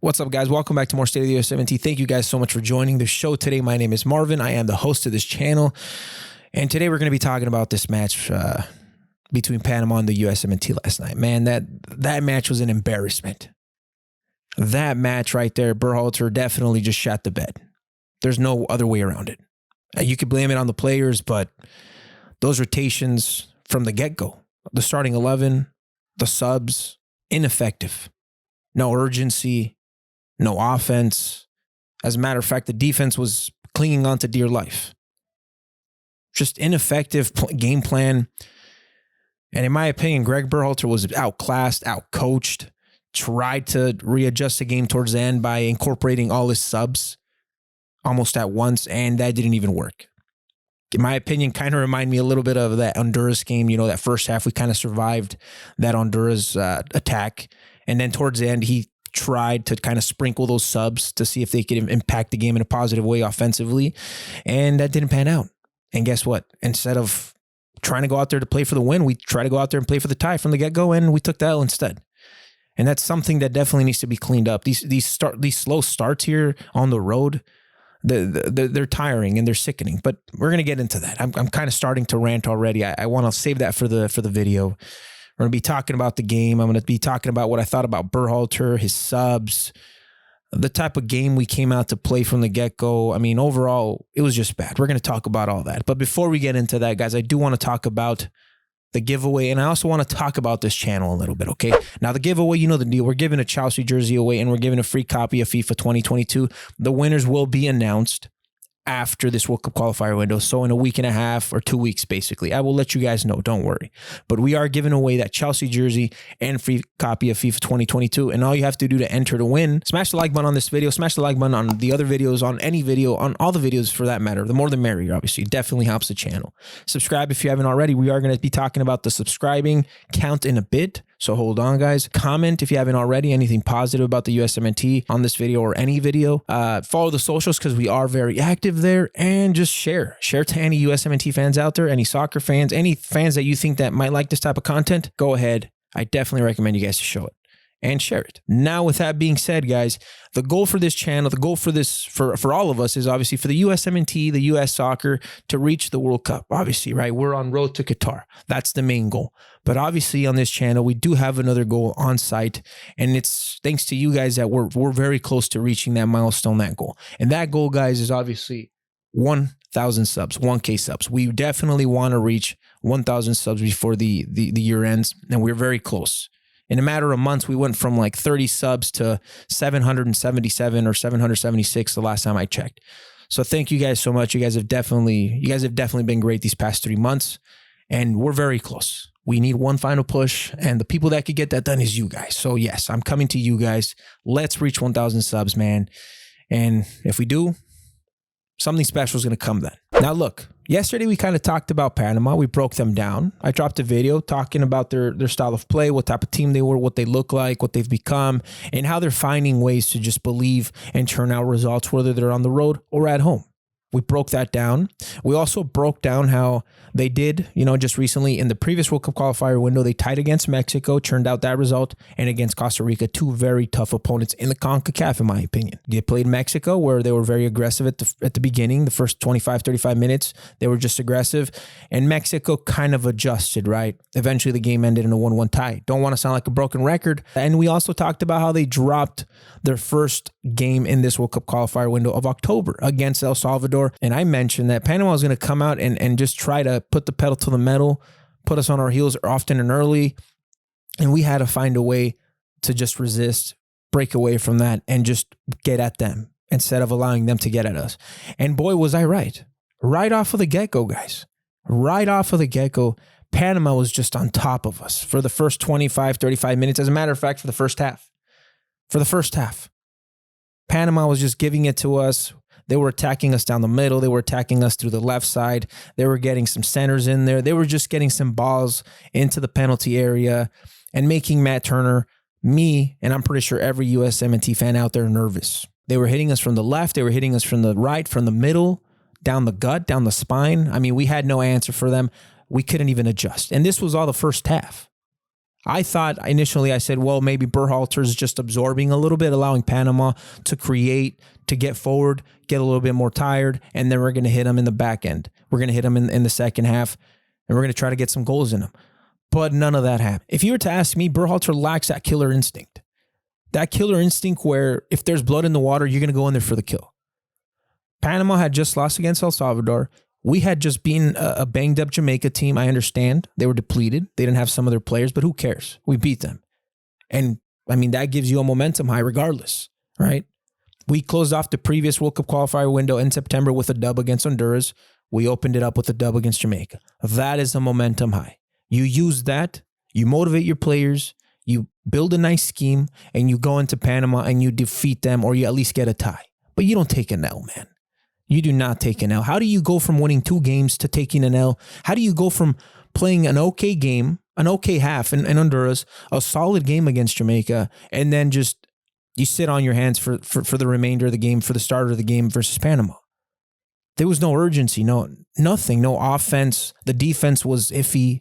What's up, guys? Welcome back to more State of the USMNT. Thank you guys so much for joining the show today. My name is Marvin. I am the host of this channel. And today we're going to be talking about this match between Panama and the USMNT last night. Man, that match was an embarrassment. That match right there, Berhalter definitely just shot the bed. There's no other way around it. You could blame it on the players, but those rotations from the get-go, the starting 11, the subs, ineffective. No urgency. No offense. As a matter of fact, the defense was clinging on to dear life. Just ineffective game plan. And in my opinion, Greg Berhalter was outclassed, outcoached, tried to readjust the game towards the end by incorporating all his subs almost at once, and that didn't even work. In my opinion, kind of remind me a little bit of that Honduras game. You know, that first half, we kind of survived that Honduras attack. And then towards the end, he tried to kind of sprinkle those subs to see if they could impact the game in a positive way offensively. And that didn't pan out. And guess what? Instead of trying to go out there to play for the win, we try to go out there and play for the tie from the get-go, and we took the L instead. And that's something that definitely needs to be cleaned up. These slow starts here on the road, they're tiring and they're sickening. But we're going to get into that. I'm kind of starting to rant already. I want to save that for the video. We're going to be talking about the game. I'm going to be talking about what I thought about Berhalter, his subs, the type of game we came out to play from the get-go. I mean, overall, it was just bad. We're going to talk about all that. But before we get into that, guys, I do want to talk about the giveaway, and I also want to talk about this channel a little bit, okay? Now, the giveaway, you know the deal. We're giving a Chelsea jersey away, and we're giving a free copy of FIFA 2022. The winners will be announced after this World Cup qualifier window. So in a week and a half or 2 weeks, basically. I will let you guys know. Don't worry. But we are giving away that Chelsea jersey and free copy of FIFA 2022. And all you have to do to enter to win, smash the like button on this video, smash the like button on the other videos, on any video, on all the videos for that matter. The more the merrier, obviously. It definitely helps the channel. Subscribe if you haven't already. We are going to be talking about the subscribing count in a bit. So hold on, guys. Comment if you haven't already, anything positive about the USMNT on this video or any video. Follow the socials because we are very active there, and just share. Share to any USMNT fans out there, any soccer fans, any fans that you think that might like this type of content. Go ahead. I definitely recommend you guys to show it and share it. Now, with that being said, guys, the goal for this channel, the goal for this, for all of us is obviously for the USMNT, the US soccer to reach the World Cup. Obviously, right? We're on road to Qatar. That's the main goal. But obviously on this channel, we do have another goal on site, and it's thanks to you guys that we're very close to reaching that milestone, that goal. And that goal, guys, is obviously 1,000 subs, 1K subs. We definitely want to reach 1,000 subs before the year ends, and we're very close. In a matter of months, we went from like 30 subs to 777 or 776 the last time I checked. So thank you guys so much. You guys have definitely been great these past 3 months, and we're very close. We need one final push, and the people that could get that done is you guys. So yes, I'm coming to you guys. Let's reach 1,000 subs, man. And if we do, something special is going to come then. Now, look, yesterday we kind of talked about Panama. We broke them down. I dropped a video talking about their style of play, what type of team they were, what they look like, what they've become, and how they're finding ways to just believe and churn out results, whether they're on the road or at home. We broke that down. We also broke down how they did, you know, just recently in the previous World Cup qualifier window, they tied against Mexico, turned out that result, and against Costa Rica, two very tough opponents in the CONCACAF, in my opinion. They played Mexico, where they were very aggressive at the beginning. The first 25, 35 minutes, they were just aggressive, and Mexico kind of adjusted, right? Eventually, the game ended in a 1-1 tie. Don't want to sound like a broken record. And we also talked about how they dropped their first game in this World Cup qualifier window of October against El Salvador. And I mentioned that Panama was going to come out and just try to put the pedal to the metal, put us on our heels often and early. And we had to find a way to just resist, break away from that, and just get at them instead of allowing them to get at us. And boy, was I right. Right off of the get-go, guys. Right off of the get-go, Panama was just on top of us for the first 25, 35 minutes. As a matter of fact, for the first half. For the first half. Panama was just giving it to us. They were attacking us down the middle. They were attacking us through the left side. They were getting some centers in there. They were just getting some balls into the penalty area and making Matt Turner, me, and I'm pretty sure every USMNT fan out there nervous. They were hitting us from the left. They were hitting us from the right, from the middle, down the gut, down the spine. I mean, we had no answer for them. We couldn't even adjust. And this was all the first half. I thought initially, I said, well, maybe Berhalter is just absorbing a little bit, allowing Panama to create, to get forward, get a little bit more tired, and then we're going to hit them in the back end. We're going to hit them in the second half, and we're going to try to get some goals in them. But none of that happened. If you were to ask me, Berhalter lacks that killer instinct. That killer instinct where if there's blood in the water, you're going to go in there for the kill. Panama had just lost against El Salvador. We had just been a banged-up Jamaica team. I understand. They were depleted. They didn't have some of their players, but who cares? We beat them. And, I mean, that gives you a momentum high regardless, right? We closed off the previous World Cup qualifier window in September with a dub against Honduras. We opened it up with a dub against Jamaica. That is a momentum high. You use that, you motivate your players, you build a nice scheme, and you go into Panama and you defeat them, or you at least get a tie. But you don't take an L, man. You do not take an L. How do you go from winning 2 games to taking an L? How do you go from playing an okay game, an okay half in Honduras, a solid game against Jamaica, and then just you sit on your hands for the remainder of the game, for the start of the game versus Panama? There was no urgency, nothing, no offense. The defense was iffy.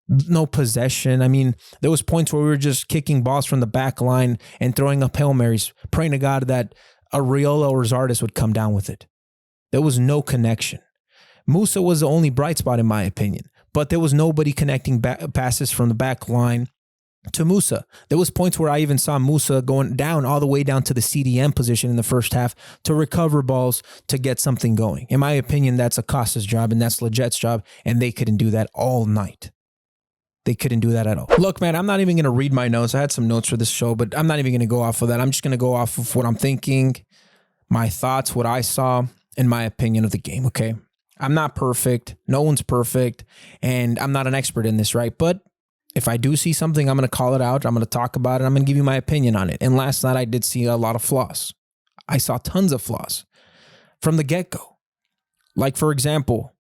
No possession. I mean, there was points where we were just kicking balls from the back line and throwing up Hail Marys, praying to God that Ariola or Zardes would come down with it. There was no connection. Musa was the only bright spot in my opinion, but there was nobody connecting passes from the back line to Musa. There was points where I even saw Musa going down all the way down to the CDM position in the first half to recover balls to get something going. In my opinion, that's Acosta's job and that's Leget's job, and they couldn't do that all night. They couldn't do that at all. Look, man, I'm not even going to read my notes. I had some notes for this show, but I'm not even going to go off of that. I'm just going to go off of what I'm thinking, my thoughts, what I saw, and my opinion of the game, okay? I'm not perfect. No one's perfect, and I'm not an expert in this, right? But if I do see something, I'm going to call it out. I'm going to talk about it. I'm going to give you my opinion on it. And last night, I did see a lot of flaws. I saw tons of flaws from the get-go. Like, for example,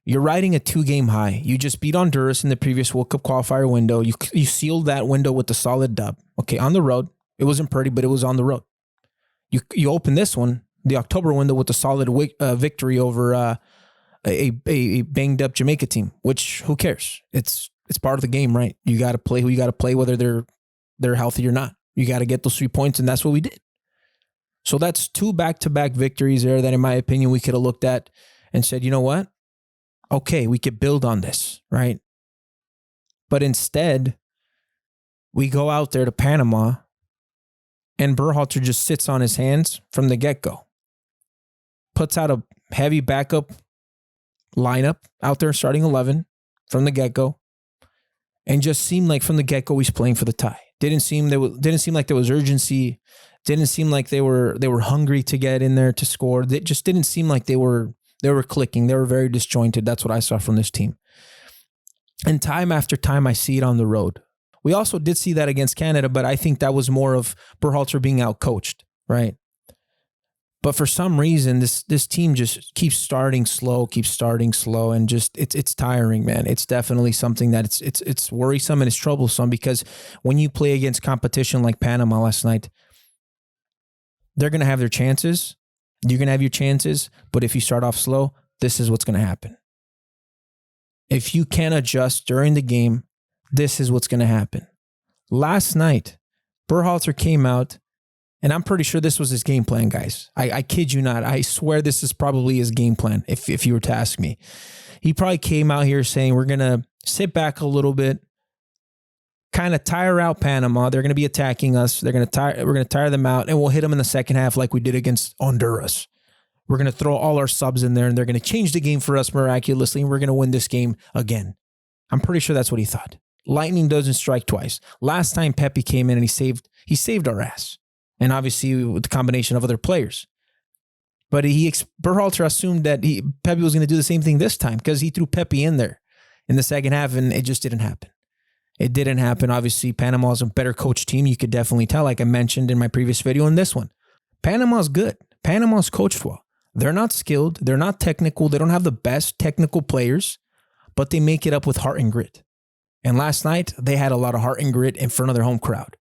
you're riding a 2-game high. You just beat Honduras in the previous World Cup qualifier window. You sealed that window with a solid dub. Okay, on the road. It wasn't pretty, but it was on the road. You open this one, the October window, with a solid victory over a banged up Jamaica team, which who cares? It's part of the game, right? You got to play who you got to play, whether they're healthy or not. You got to get those 3 points, and that's what we did. So that's 2 back-to-back victories there that, in my opinion, we could have looked at and said, you know what? Okay, we could build on this, right? But instead, we go out there to Panama, and Berhalter just sits on his hands from the get-go. Puts out a heavy backup lineup out there, starting 11 from the get-go, and just seemed like from the get-go he's playing for the tie. Didn't seem like there was urgency. Didn't seem like they were hungry to get in there to score. It just didn't seem like they were clicking. They were very disjointed. That's what I saw from this team. And time after time, I see it on the road. We also did see that against Canada, but I think that was more of Berhalter being outcoached, right? But for some reason, this team just keeps starting slow, and just it's tiring, man. It's definitely something that it's worrisome and it's troublesome, because when you play against competition like Panama last night, they're going to have their chances. You're going to have your chances, but if you start off slow, this is what's going to happen. If you can't adjust during the game, this is what's going to happen. Last night, Berhalter came out, and I'm pretty sure this was his game plan, guys. I kid you not. I swear this is probably his game plan, if you were to ask me. He probably came out here saying, we're going to sit back a little bit, kind of tire out Panama. They're going to be attacking us. We're going to tire them out, and we'll hit them in the second half like we did against Honduras. We're going to throw all our subs in there, and they're going to change the game for us miraculously, and we're going to win this game again. I'm pretty sure that's what he thought. Lightning doesn't strike twice. Last time Pepe came in and he saved our ass. And obviously with the combination of other players. But Berhalter assumed that Pepe was going to do the same thing this time, because he threw Pepe in there in the second half, and it just didn't happen. It didn't happen. Obviously, Panama is a better coach team. You could definitely tell, like I mentioned in my previous video and this one. Panama's good. Panama's coached well. They're not skilled. They're not technical. They don't have the best technical players, but they make it up with heart and grit. And last night, they had a lot of heart and grit in front of their home crowd.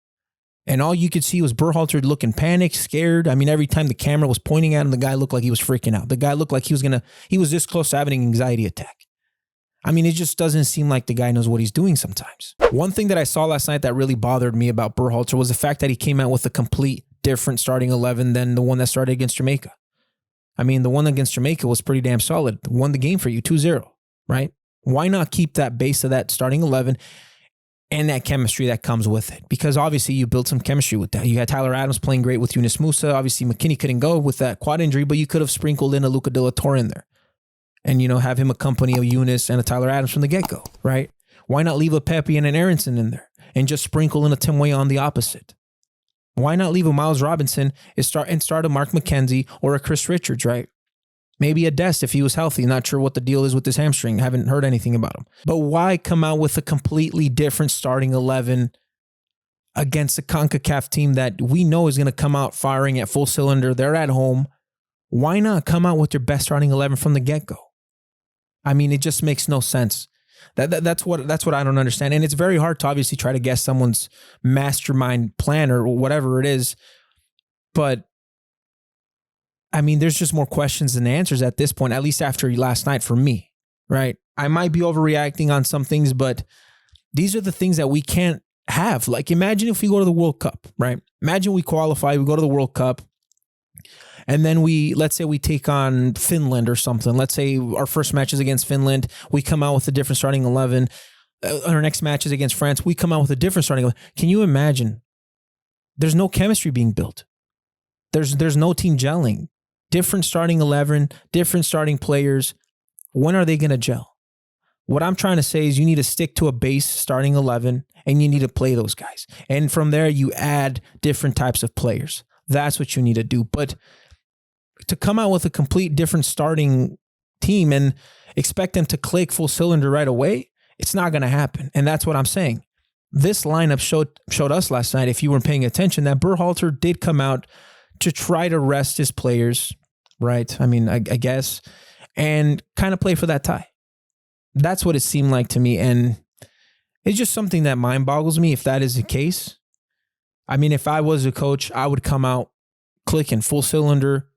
And all you could see was Berhalter looking panicked, scared. I mean, every time the camera was pointing at him, the guy looked like he was freaking out. The guy looked like he was this close to having an anxiety attack. I mean, it just doesn't seem like the guy knows what he's doing sometimes. One thing that I saw last night that really bothered me about Berhalter was the fact that he came out with a complete different starting 11 than the one that started against Jamaica. I mean, the one against Jamaica was pretty damn solid. Won the game for you 2-0, right? Why not keep that base of that starting 11 and that chemistry that comes with it? Because obviously you built some chemistry with that. You had Tyler Adams playing great with Yunus Musa. Obviously McKinney couldn't go with that quad injury, but you could have sprinkled in a Luca De La Torre in there and, have him accompany a Yunus and a Tyler Adams from the get-go, right? Why not leave a Pepe and an Aronson in there and just sprinkle in a Tim Weah on the opposite? Why not leave a Miles Robinson and start a Mark McKenzie or a Chris Richards, right? Maybe a Dest if he was healthy. Not sure what the deal is with his hamstring. Haven't heard anything about him. But why come out with a completely different starting 11 against a CONCACAF team that we know is going to come out firing at full cylinder? They're at home. Why not come out with your best starting 11 from the get-go? I mean, it just makes no sense. That's what I don't understand. And it's very hard to obviously try to guess someone's mastermind plan or whatever it is. But I mean, there's just more questions than answers at this point, at least after last night for me, right? I might be overreacting on some things, but these are the things that we can't have. Like, imagine if we go to the World Cup, right? Imagine we qualify, we go to the World Cup, and then let's say we take on Finland or something. Let's say our first match is against Finland. We come out with a different starting 11. Our next match is against France. We come out with a different starting 11. Can you imagine? There's no chemistry being built. There's no team gelling. Different starting 11, different starting players. When are they going to gel? What I'm trying to say is you need to stick to a base starting 11 and you need to play those guys. And from there, you add different types of players. That's what you need to do. But to come out with a complete different starting team and expect them to click full cylinder right away, it's not going to happen. And that's what I'm saying. This lineup showed us last night, if you weren't paying attention, that Berhalter did come out to try to rest his players, right? I mean, I guess, and kind of play for that tie. That's what it seemed like to me. And it's just something that mind boggles me if that is the case. I mean, if I was a coach, I would come out clicking full cylinder,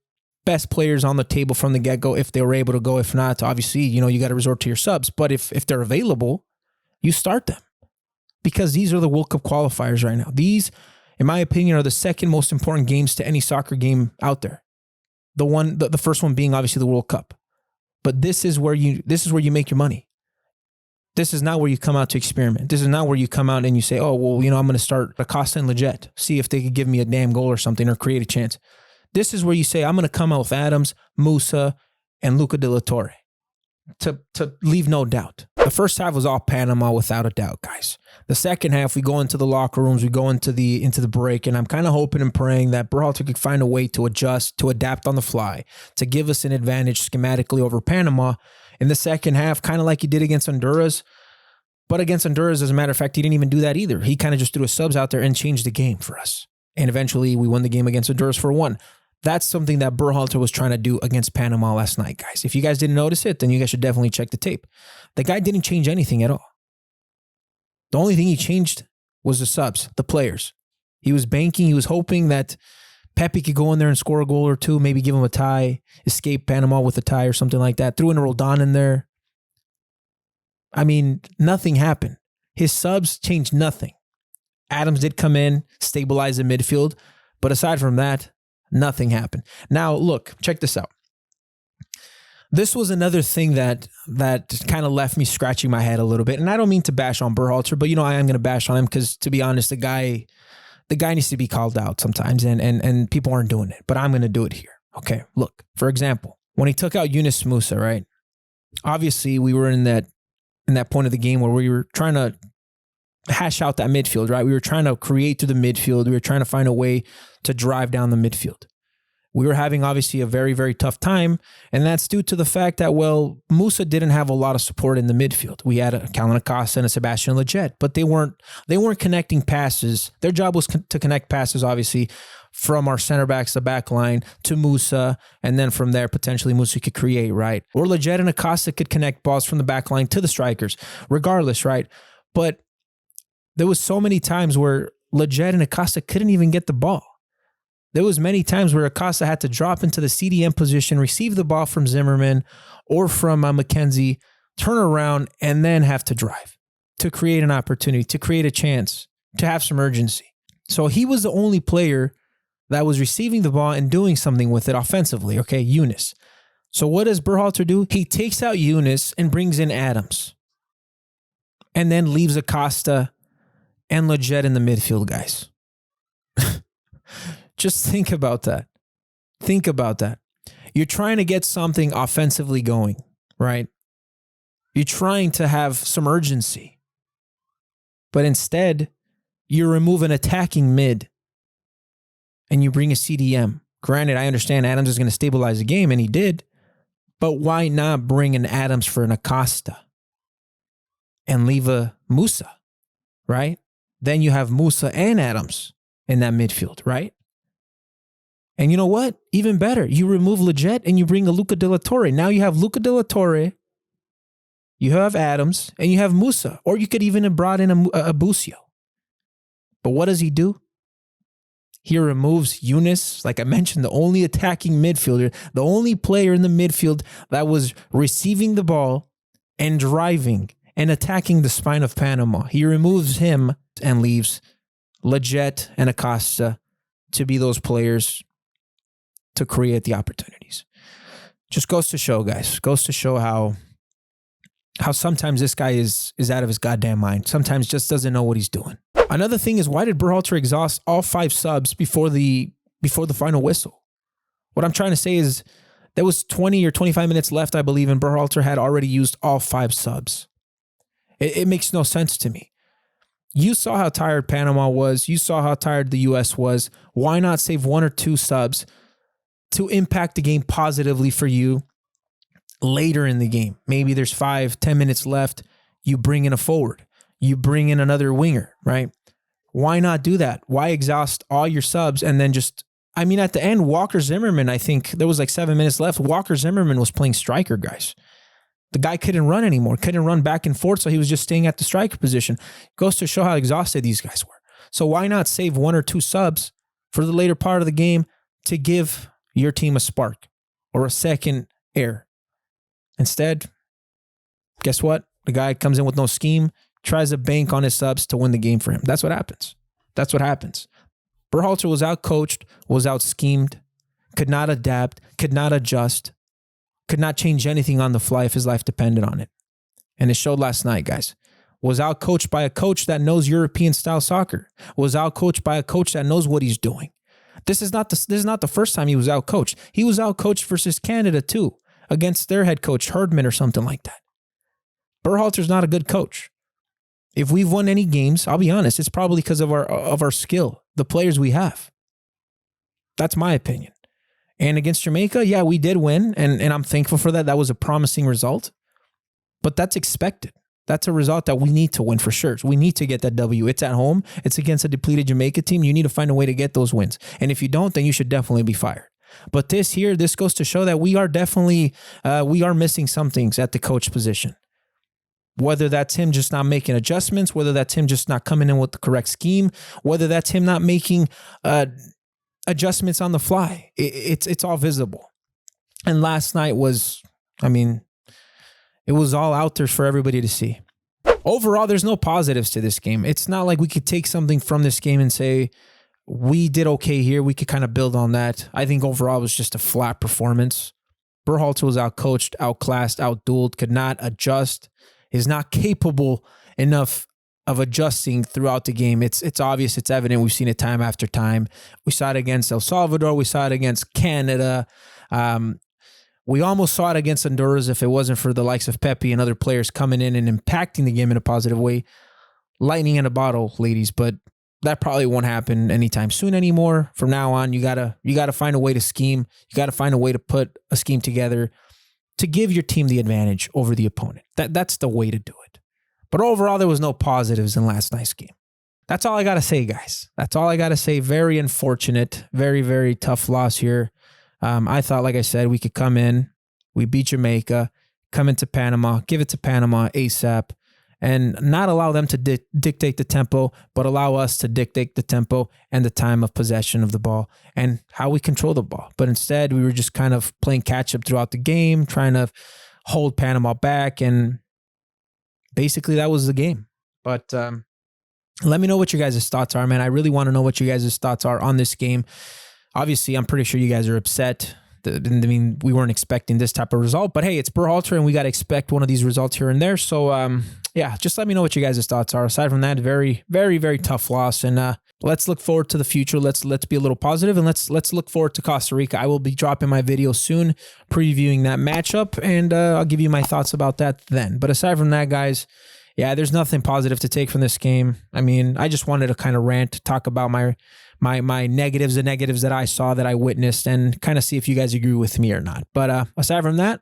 best players on the table from the get-go if they were able to go. If not, obviously, you got to resort to your subs. But if they're available, you start them. Because these are the World Cup qualifiers right now. These, in my opinion, are the second most important games to any soccer game out there. The first one being obviously the World Cup. But this is where you make your money. This is not where you come out to experiment. This is not where you come out and you say, oh, well, I'm going to start Acosta and Leggett, see if they could give me a damn goal or something or create a chance. This is where you say, I'm going to come out with Adams, Musa, and Luca De La Torre to leave no doubt. The first half was all Panama without a doubt, guys. The second half, we go into the locker rooms, we go into the break, and I'm kind of hoping and praying that Berhalter could find a way to adjust, to adapt on the fly, to give us an advantage schematically over Panama in the second half, kind of like he did against Honduras. But against Honduras, as a matter of fact, he didn't even do that either. He kind of just threw his subs out there and changed the game for us. And eventually, we won the game against Honduras 4-1. That's something that Berhalter was trying to do against Panama last night, guys. If you guys didn't notice it, then you guys should definitely check the tape. The guy didn't change anything at all. The only thing he changed was the subs, the players. He was banking, he was hoping that Pepe could go in there and score a goal or two, maybe give him a tie, escape Panama with a tie or something like that. Threw in a Roldan in there. I mean, nothing happened. His subs changed nothing. Adams did come in, stabilize the midfield, but aside from that, nothing happened. Now, look, check this out. This was another thing that kind of left me scratching my head a little bit. And I don't mean to bash on Berhalter, but I am going to bash on him because, to be honest, the guy needs to be called out sometimes, and people aren't doing it. But I'm going to do it here. Okay, look, for example, when he took out Yunus Musa, right? Obviously, we were in that point of the game where we were trying to hash out that midfield, right? We were trying to create through the midfield. We were trying to find a way to drive down the midfield. We were having obviously a very, very tough time, and that's due to the fact that, well, Musa didn't have a lot of support in the midfield. We had a Calvin Acosta and a Sebastian Leggett, but they weren't connecting passes. Their job was to connect passes, obviously, from our center backs, the back line, to Musa, and then from there, potentially Musa could create, right? Or Leggett and Acosta could connect balls from the back line to the strikers, regardless, right? But there was so many times where Leggett and Acosta couldn't even get the ball. There was many times where Acosta had to drop into the CDM position, receive the ball from Zimmerman or from McKenzie, turn around, and then have to drive to create an opportunity, to create a chance, to have some urgency. So he was the only player that was receiving the ball and doing something with it offensively, okay, Eunice. So what does Berhalter do? He takes out Eunice and brings in Adams. And then leaves Acosta and Leggett in the midfield, guys. Just think about that. Think about that. You're trying to get something offensively going, right? You're trying to have some urgency. But instead, you remove an attacking mid and you bring a CDM. Granted, I understand Adams is going to stabilize the game, and he did. But why not bring an Adams for an Acosta and leave a Musa, right? Then you have Musa and Adams in that midfield, right? And you know what? Even better, you remove Leggett and you bring a Luca De La Torre. Now you have Luca De La Torre, you have Adams, and you have Musa. Or you could even have brought in a Busio. But what does he do? He removes Eunice, like I mentioned, the only attacking midfielder, the only player in the midfield that was receiving the ball and driving and attacking the spine of Panama. He removes him and leaves Leggett and Acosta to be those players to create the opportunities. Just goes to show, guys. Goes to show how sometimes this guy is out of his goddamn mind. Sometimes just doesn't know what he's doing. Another thing is, why did Berhalter exhaust all 5 subs before the final whistle? What I'm trying to say is there was 20 or 25 minutes left, I believe, and Berhalter had already used all 5 subs. It makes no sense to me. You saw how tired Panama was. You saw how tired the U.S. was. Why not save 1 or 2 subs to impact the game positively for you later in the game? Maybe there's 5-10 minutes left. You bring in a forward. You bring in another winger, right? Why not do that? Why exhaust all your subs and then just, I mean, at the end, Walker Zimmerman, I think there was like 7 minutes left. Walker Zimmerman was playing striker, guys. The guy couldn't run anymore, couldn't run back and forth, so he was just staying at the striker position. Goes to show how exhausted these guys were. So why not save 1 or 2 subs for the later part of the game to give your team a spark or a second air? Instead, guess what? The guy comes in with no scheme, tries to bank on his subs to win the game for him. That's what happens. That's what happens. Berhalter was out-coached, was out-schemed, could not adapt, could not adjust, could not change anything on the fly if his life depended on it. And it showed last night, guys. Was out-coached by a coach that knows European-style soccer. Was out-coached by a coach that knows what he's doing. This is not the first time he was out-coached. He was out-coached versus Canada, too, against their head coach, Herdman, or something like that. Berhalter's not a good coach. If we've won any games, I'll be honest, it's probably because of our skill, the players we have. That's my opinion. And against Jamaica, yeah, we did win, and I'm thankful for that. That was a promising result. But that's expected. That's a result that we need to win for sure. We need to get that W. It's at home. It's against a depleted Jamaica team. You need to find a way to get those wins. And if you don't, then you should definitely be fired. But this goes to show that we are definitely, we are missing some things at the coach position. Whether that's him just not making adjustments, whether that's him just not coming in with the correct scheme, whether that's him not making adjustments on the fly. It's all visible. And last night was, I mean, it was all out there for everybody to see. Overall, there's no positives to this game. It's not like we could take something from this game and say, we did okay here. We could kind of build on that. I think overall it was just a flat performance. Berhalter was outcoached, outclassed, outdueled, could not adjust, is not capable enough of adjusting throughout the game. It's obvious, it's evident. We've seen it time after time. We saw it against El Salvador. We saw it against Canada. We almost saw it against Honduras if it wasn't for the likes of Pepe and other players coming in and impacting the game in a positive way. Lightning in a bottle, ladies, but that probably won't happen anytime soon anymore. From now on, you gotta find a way to scheme. You gotta find a way to put a scheme together to give your team the advantage over the opponent. That's the way to do it. But overall, there was no positives in last night's game. That's all I gotta say, guys. That's all I gotta say. Very unfortunate. Very, very tough loss here. I thought, like I said, we could come in, we beat Jamaica, come into Panama, give it to Panama ASAP, and not allow them to dictate the tempo, but allow us to dictate the tempo and the time of possession of the ball and how we control the ball. But instead, we were just kind of playing catch up throughout the game, trying to hold Panama back, and basically that was the game. But let me know what your guys' thoughts are, man. I really want to know what you guys' thoughts are on this game. Obviously, I'm pretty sure you guys are upset. I mean, we weren't expecting this type of result, but hey, it's Berhalter, and we got to expect one of these results here and there. So, yeah, just let me know what you guys' thoughts are. Aside from that, very, very, very tough loss, and let's look forward to the future. Let's be a little positive, and let's look forward to Costa Rica. I will be dropping my video soon, previewing that matchup, and I'll give you my thoughts about that then. But aside from that, guys, yeah, there's nothing positive to take from this game. I mean, I just wanted to kind of rant, talk about my negatives, the negatives that I saw, that I witnessed, and kind of see if you guys agree with me or not. But aside from that,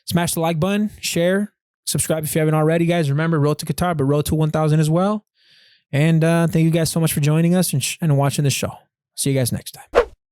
smash the like button, share, subscribe if you haven't already, guys. Remember, road to Qatar, but road to 1,000 as well. And thank you guys so much for joining us and watching the show. See you guys next time.